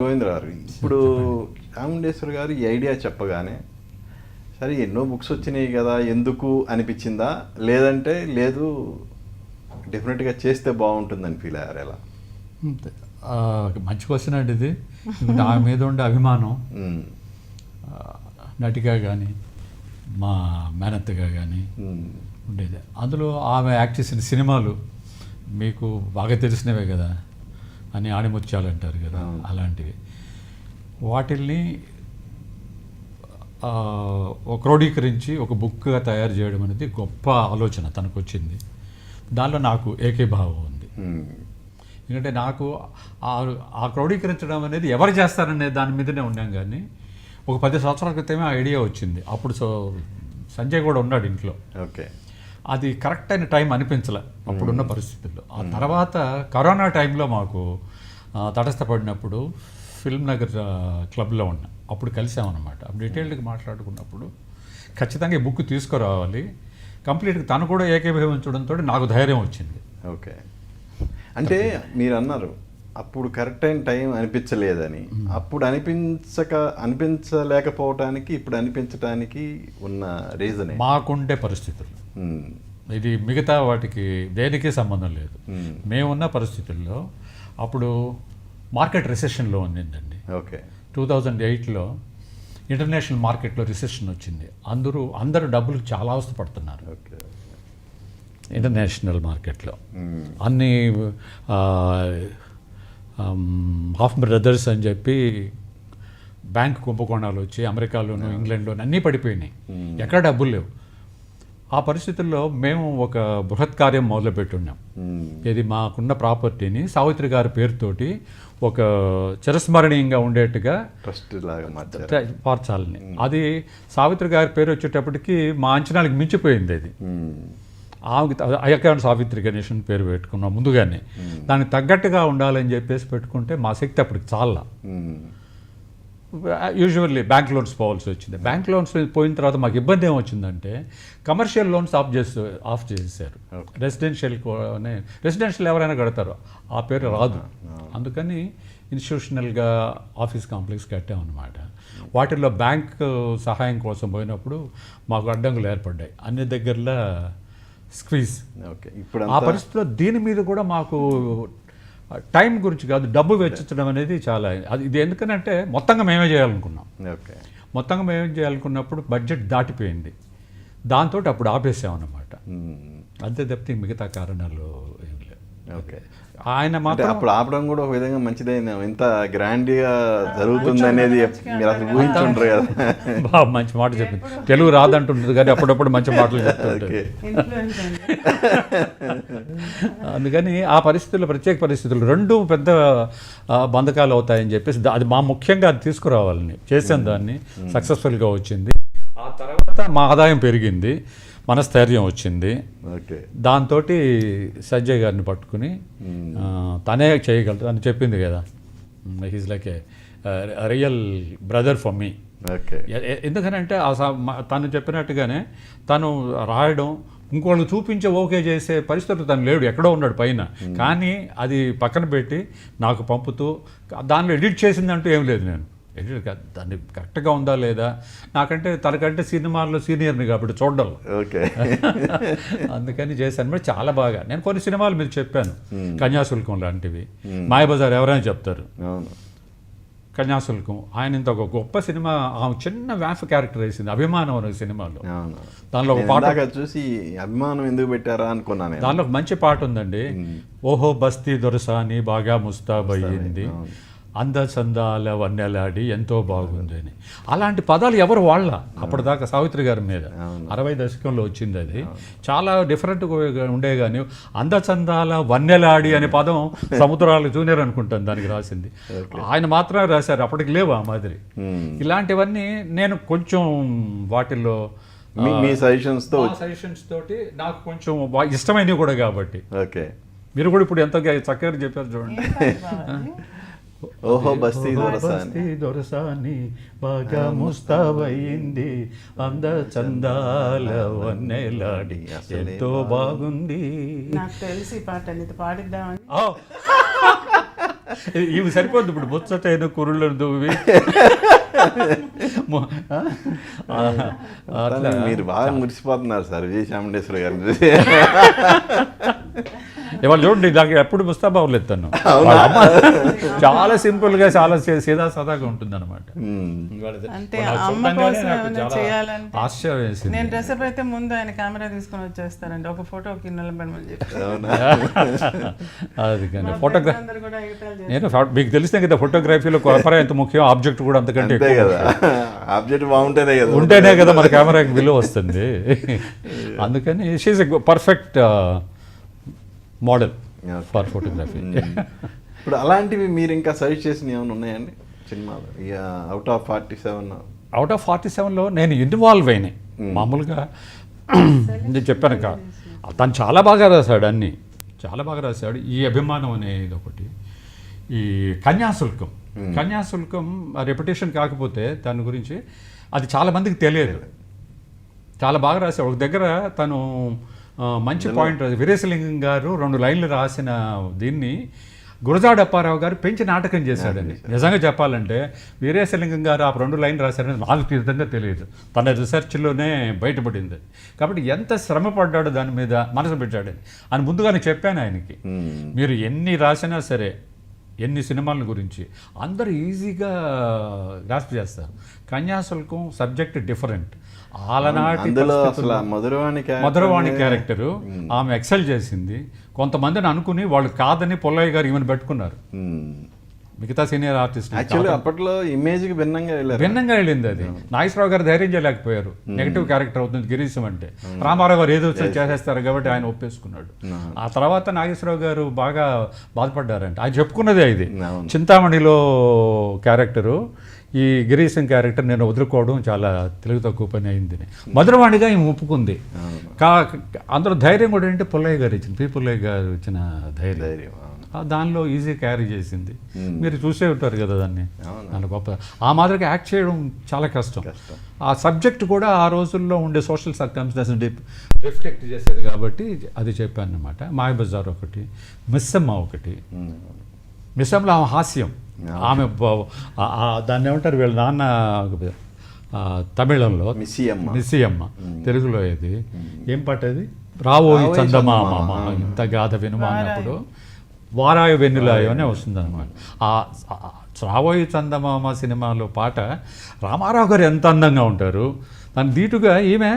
గోవిందరావు గారు, ఇప్పుడు చాముండేశ్వరి గారు ఈ ఐడియా చెప్పగానే సరే ఎన్నో బుక్స్ వచ్చినాయి కదా ఎందుకు అనిపించిందా, లేదంటే లేదు డెఫినెట్గా చేస్తే బాగుంటుందని ఫీల్ అయ్యారు ఎలా? మంచి క్వశ్చన్ అండి ఇది. నా మీద ఉండే అభిమానం నటిగా కానీ మా మేనత్తగా కానీ ఉండేది. అందులో ఆమె యాక్ట్ చేసిన సినిమాలు మీకు బాగా తెలిసినవే కదా, అని ఆణిముత్యాలు అంటారు కదా, అలాంటివి. వాటిల్ని క్రోడీకరించి ఒక బుక్గా తయారు చేయడం అనేది గొప్ప ఆలోచన తనకు వచ్చింది. దానిలో నాకు ఏకీభావం ఉంది. ఎందుకంటే నాకు ఆ క్రోడీకరించడం అనేది ఎవరు చేస్తారనే దాని మీదనే ఉన్నాం. కానీ ఒక 10 సంవత్సరాల క్రితమే ఆ ఐడియా వచ్చింది. అప్పుడు సంజయ్ కూడా ఉన్నాడు ఇంట్లో. ఓకే, అది కరెక్ట్ అయిన టైం అనిపించలే అప్పుడున్న పరిస్థితుల్లో. ఆ తర్వాత కరోనా టైంలో మాకు తటస్థపడినప్పుడు ఫిల్మ్ నగర్ క్లబ్లో ఉన్నా, అప్పుడు కలిసామన్నమాట. అప్పుడు డీటెయిల్డ్గా మాట్లాడుకున్నప్పుడు ఖచ్చితంగా ఈ బుక్ తీసుకురావాలి, కంప్లీట్గా తను కూడా ఏకీభవించడంతో నాకు ధైర్యం వచ్చింది. ఓకే, అంటే మీరు అన్నారు అప్పుడు కరెక్ట్ అయిన టైం అనిపించలేదని. అప్పుడు అనిపించలేకపోవటానికి ఇప్పుడు అనిపించడానికి ఉన్న రీజన్ మాకుండే పరిస్థితులు. ఇది మిగతా వాటికి దేనికి సంబంధం లేదు. మేమున్న పరిస్థితుల్లో అప్పుడు మార్కెట్ రిసెషన్లో ఉండిందండి. ఓకే, 2008లో ఇంటర్నేషనల్ మార్కెట్లో రిసెషన్ వచ్చింది. అందరూ డబ్బులు చాలా అవస్థపడుతున్నారు. ఓకే, ఇంటర్నేషనల్ మార్కెట్లో అన్ని హాఫ్ బ్రదర్స్ అని చెప్పి బ్యాంక్ కుంభకోణాలు వచ్చి అమెరికాలోను ఇంగ్లాండ్లోను అన్నీ పడిపోయినాయి. ఎక్కడ డబ్బులు లేవు. ఆ పరిస్థితుల్లో మేము ఒక బృహత్ కార్యం మొదలుపెట్టున్నాం. ఇది మాకున్న ప్రాపర్టీని సావిత్రి గారి పేరుతోటి ఒక చిరస్మరణీయంగా ఉండేట్టుగా ట్రస్ట్ లాగా మార్చాలని. అది సావిత్రి గారి పేరు వచ్చేటప్పటికి మా అంచనాలకు మించిపోయింది. అది ఆమెకి అయ్యకాన్ సావిత్రి గణేషన్ పేరు పెట్టుకున్నాం ముందుగానే. దానికి తగ్గట్టుగా ఉండాలని చెప్పేసి పెట్టుకుంటే మా శక్తి అప్పటికి చాలా. యూజువల్లీ బ్యాంక్ లోన్స్ పోవాల్సి వచ్చింది. బ్యాంక్ లోన్స్ పోయిన తర్వాత మాకు ఇబ్బంది ఏమొచ్చిందంటే కమర్షియల్ లోన్స్ ఆఫ్ చేసేసారు. రెసిడెన్షియల్ ఎవరైనా కడతారు, ఆ పేరు రాదు. అందుకని ఇన్స్టిట్యూషనల్గా ఆఫీస్ కాంప్లెక్స్ కట్టామన్నమాట. వాటిల్లో బ్యాంక్ సహాయం కోసం పోయినప్పుడు మాకు అడ్డంకులు ఏర్పడ్డాయి అన్ని దగ్గరలో స్క్వీజ్. ఓకే, ఇప్పుడు ఆ పరిస్థితిలో దీని మీద కూడా మాకు టైం గురించి కాదు, డబ్బు వెచ్చించడం అనేది చాలా ఇది. ఎందుకనంటే మొత్తంగా మేమే చేయాలనుకున్నాం. ఓకే, మొత్తంగా మేమే చేయాలనుకున్నప్పుడు బడ్జెట్ దాటిపోయింది. దాంతో అప్పుడు ఆపేసామన్నమాట. అంతే తప్పితే మిగతా కారణాలు ఏం లేవు. ఓకే, ఆయన మాత్రం అప్పుడు ఆపడం కూడా ఒక విధంగా మంచిదైనా, ఎంత గ్రాండ్గా జరుగుతుంది అనేది మీరు అసలు ఊహించుంటారు కదా. బాగా మంచి మాట చెప్పింది. తెలుగు రాదంటుంటుంది కానీ అప్పుడప్పుడు మంచి మాటలు చెప్తుంటారు. అందుకని ఆ పరిస్థితుల్లో, ప్రత్యేక పరిస్థితులు రెండు పెద్ద బంధకాలు అవుతాయని చెప్పేసి అది మా ముఖ్యంగా అది తీసుకురావాలని చేసాం. దాన్ని సక్సెస్ఫుల్గా వచ్చింది. ఆ తర్వాత మా ఆదాయం పెరిగింది, మనస్థైర్యం వచ్చింది. దాంతో సంజయ్ గారిని పట్టుకుని తనే చేయగలరు అని చెప్పింది కదా. He's like a real brother for me. ఎందుకనంటే తను చెప్పినట్టుగానే తను రాయడం, ఇంకోళ్ళు చూపించే ఓకే చేసే పరిస్థితులు తను లేడు, ఎక్కడో ఉన్నాడు పైన. కానీ అది పక్కన పెట్టి నాకు పంపుతూ దానిలో ఎడిట్ చేసిందంటూ ఏం లేదు. నేను ఎడిట్ కాదు, దాన్ని కరెక్ట్గా ఉందా లేదా, నాకంటే తనకంటే సినిమాల్లో సీనియర్ని కాబట్టి చూడడం. ఓకే, అందుకని చేశాను. మరి చాలా బాగా నేను కొన్ని సినిమాలు మీరు చెప్పాను, కన్యాశుల్కం లాంటివి, మాయబజార్ ఎవరైనా చెప్తారు. కన్యాశుల్కం ఆయన ఇంత ఒక గొప్ప సినిమా, ఆమె చిన్న వ్యాఫ్ క్యారెక్టర్ వేసింది అభిమానం అనే సినిమాలో. దానిలో ఒక పాట చూసి అభిమానం ఎందుకు పెట్టారా అనుకున్నాను. దానిలో ఒక మంచి పాట ఉందండి. ఓహో బస్తీ దొరసాని బాగా ముస్తాబయ్యింది, అందచందాల వన్నెలాడి ఎంతో బాగుంది అని. అలాంటి పదాలు ఎవరు వాళ్ళ అప్పటిదాకా సావిత్రి గారి మీద 60 దశకంలో వచ్చింది. అది చాలా డిఫరెంట్గా ఉండే. కానీ అందచందాల వన్నెలాడి అనే పదం సముద్రాల జూనియర్ అనుకుంటాను దానికి రాసింది. ఆయన మాత్రమే రాశారు, అప్పటికి లేవు ఆ మాదిరి. ఇలాంటివన్నీ నేను కొంచెం వాటిల్లో మీ సజెషన్స్ తోటి నాకు కొంచెం ఇష్టమైనవి కూడా కాబట్టి. ఓకే, మీరు కూడా ఇప్పుడు ఎంత చక్కగా చెప్పారు చూడండి. ఓహో బస్తీ దొరసాని బాగా ముస్తాబయ్యింది, అంద చందాల వన్నెలాడి ఎంతో బాగుంది. నాకు తెలిసి పాట అనేది పాడిద్దామని. ఇవి సరిపోద్ది ఇప్పుడు ముచ్చటైన కురుళ్ళను దువ్వి అట్లా మీరు బాగా మురిసిపోతున్నారు సార్ విజయచాముండేశ్వరి గారి ఇవాళ చూడండి నాకు ఎప్పుడు ముస్తాబా ఎత్తాను చాలా సింపుల్గా చాలా సీదా సదాగా ఉంటుంది అనమాట. అంటే అమ్మ కోసం ఏమైనా చేయాలంటే ఆశ్చర్యం వేసింది. నేను డ్రెస్అప్ అయితే ముందు ఆయన కెమెరా తీసుకొని వచ్చేస్తారండి, ఒక ఫోటోకి నిలబడమని చెప్పి. అది కానీ ఫోటోగ్రఫీ అందరు కూడా ఎగతాళి చేస్తారు. నేను మీకు తెలిస్తే కదా ఫోటోగ్రఫీలో కెమెరా ఎంత ముఖ్యం, ఆబ్జెక్ట్ కూడా అంతకంటే అంతే కదా, ఆబ్జెక్ట్ బాగుంటేనే కదా ఉంటేనే కదా మన కెమెరాకి విలువ వస్తుంది. అందుకని she's a perfect model for photography. ఇప్పుడు అలాంటివి మీరు ఇంకా సజెస్ట్ చేసిన ఏమైనా ఉన్నాయండి సినిమాలు? ఇక అవుట్ ఆఫ్ 47 అవుట్ ఆఫ్ 47లో నేను ఇన్వాల్వ్ అయినాయి. మామూలుగా నేను చెప్పాను కా తను చాలా బాగా రాశాడు, అన్నీ చాలా బాగా రాశాడు. ఈ అభిమానం అనేది ఒకటి, ఈ కన్యాశుల్కం. కన్యాశుల్కం రెప్యుటేషన్ కాకపోతే దాని గురించి అది చాలా మందికి తెలియదు. చాలా బాగా రాశాడు. ఒక దగ్గర తను మంచి పాయింట్ వీరేశలింగం గారు 2 లైన్లు రాసిన దీన్ని గురజాడ అప్పారావు గారు పెంచి నాటకం చేశాడండి. నిజంగా చెప్పాలంటే వీరేశలింగం గారు ఆ 2 లైన్లు రాశారని నాకు విధంగా తెలియదు, తన రీసెర్చ్లోనే బయటపడింది. కాబట్టి ఎంత శ్రమ పడ్డాడు దాని మీద, మనసు పెట్టాడని అని ముందుగానే చెప్పాను ఆయనకి. మీరు ఎన్ని రాసినా సరే, ఎన్ని సినిమాల గురించి అందరూ ఈజీగా గ్రాస్ప్ చేస్తారు. Kanyasulkam subject different. ఆలనాటి మధురవాణి క్యారెక్టరు ఆమె ఎక్సెల్ చేసింది. కొంతమందిని అనుకుని వాళ్ళు కాదని పొల్లయ్య గారు ఈమెను పెట్టుకున్నారు, మిగతా సీనియర్ ఆర్టిస్ట్. యాక్చువల్లీ అప్పట్లో ఇమేజ్కి భిన్నంగా వెళ్ళింది అది. నాగేశ్వరరావు గారు ధైర్యం చేయలేకపోయారు, నెగిటివ్ క్యారెక్టర్ అవుతుంది గిరీశం అంటే. రామారావు గారు ఏదో చేసేస్తారు కాబట్టి ఆయన ఒప్పేసుకున్నాడు. ఆ తర్వాత నాగేశ్వరరావు గారు బాగా బాధపడ్డారంట. ఆయన చెప్పుకున్నదే ఇది. చింతామణిలో క్యారెక్టరు, ఈ గిరీశం క్యారెక్టర్ నేను వదులుకోవడం చాలా తెలుగు తక్కువ పని అయింది. మధురవాణిగా ఈమె ఒప్పుకుంది. అందరూ ధైర్యం కూడా ఏంటంటే పుల్లయ్య గారు ఇచ్చింది, పుల్లయ్య గారు ఇచ్చిన ధైర్యం దానిలో ఈజీ క్యారీ చేసింది. మీరు చూసే ఉంటారు కదా దాన్ని, దాని గొప్ప. ఆ మాదిరిగా యాక్ట్ చేయడం చాలా కష్టం. ఆ సబ్జెక్ట్ కూడా ఆ రోజుల్లో ఉండే సోషల్ సర్కమ్స్టెన్స్ రిఫ్లెక్ట్ చేసేది కాబట్టి అది చెప్పాను అనమాట. మాయబజార్ ఒకటి, మిస్సమ్మ ఒకటి. మిస్సమ్మలో ఆమె హాస్యం, ఆమె దాన్ని ఏమంటారు వీళ్ళ నాన్న తమిళంలో మిస్సియమ్మ, తెలుగులో ఇది ఏం పాట అది, రావోయి చందమామ ఇంత గాథ వినుమా అన్నప్పుడు వారాయు వెన్నులాయో అనే వస్తుంది అనమాట. ఆ రావోయి చందమామ సినిమాలో పాట రామారావు గారు ఎంత అందంగా ఉంటారు. దాని దీటుగా ఈమె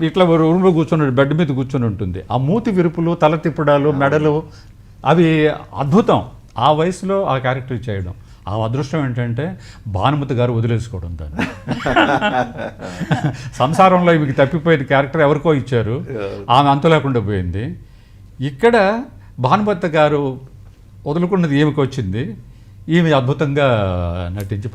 ఇట్లా రూమ్లో కూర్చొని బెడ్ మీద కూర్చొని ఉంటుంది. ఆ మూతి విరుపులు, తల తిప్పడాలు, మెడలు అవి అద్భుతం. ఆ వయసులో ఆ క్యారెక్టర్ చేయడం. ఆ అదృష్టం ఏంటంటే భానుమతి గారు వదిలేసుకోవడం దాన్ని. సంసారంలో ఈమెకి తప్పిపోయిన క్యారెక్టర్ ఎవరికో ఇచ్చారు, ఆమె అంతు లేకుండా పోయింది. ఇక్కడ భానుమతి గారు వదులుకున్నది ఈమెకి వచ్చింది. ఈమె అద్భుతంగా నటించి